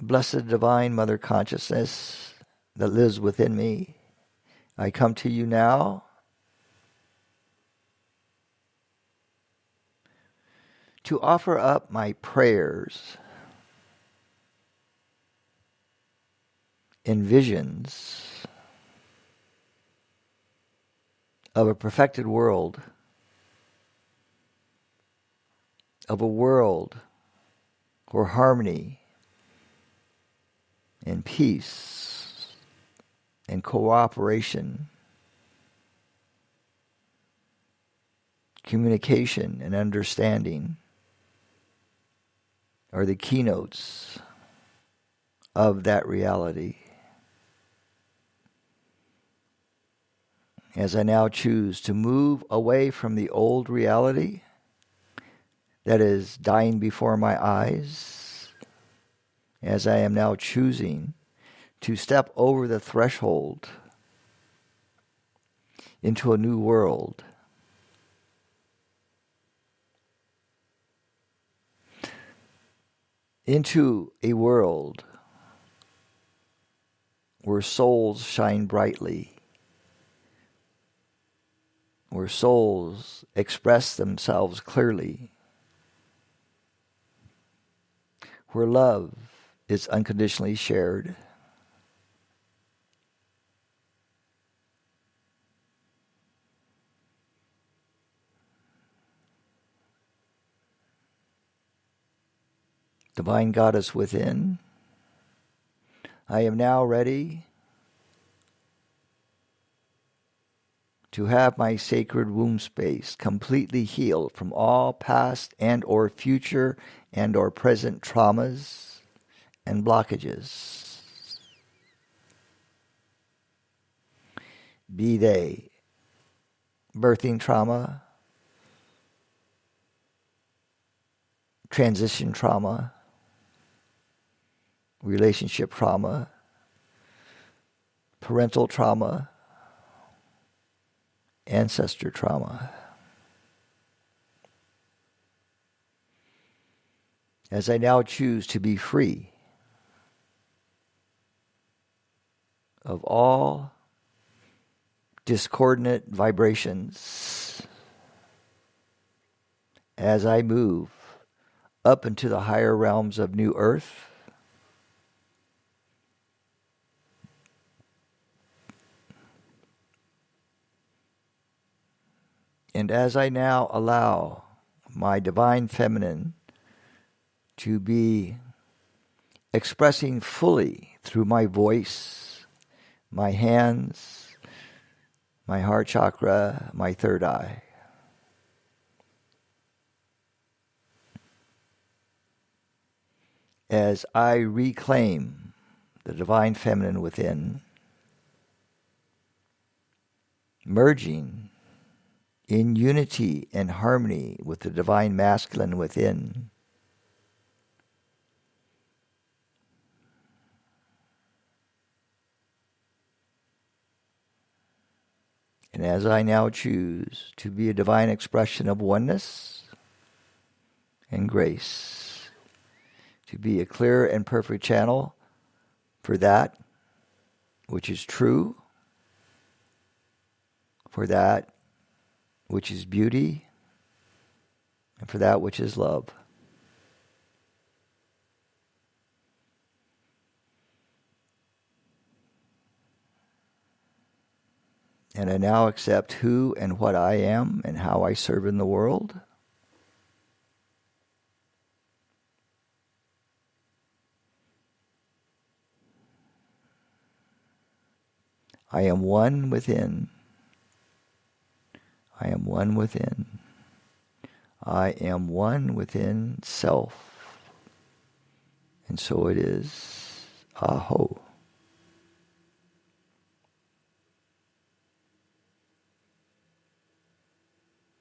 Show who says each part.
Speaker 1: Blessed Divine Mother Consciousness that lives within me, I come to you now to offer up my prayers and visions of a perfected world, of a world where harmony and peace and cooperation, communication and understanding are the keynotes of that reality. As I now choose to move away from the old reality that is dying before my eyes, as I am now choosing to step over the threshold into a new world, into a world where souls shine brightly, where souls express themselves clearly, where love is unconditionally shared, Divine Goddess within, I am now ready to have my sacred womb space completely healed from all past and or future and or present traumas and blockages. Be they birthing trauma, transition trauma, relationship trauma, parental trauma, ancestor trauma. As I now choose to be free of all discordant vibrations, as I move up into the higher realms of New Earth, and as I now allow my divine feminine to be expressing fully through my voice, my hands, my heart chakra, my third eye, as I reclaim the divine feminine within, merging in unity and harmony with the divine masculine within, and as I now choose to be a divine expression of oneness and grace, to be a clear and perfect channel for that which is true, for that which is beauty, and for that which is love. And I now accept who and what I am and how I serve in the world. I am one within. I am one within. I am one within self. And so it is. Aho.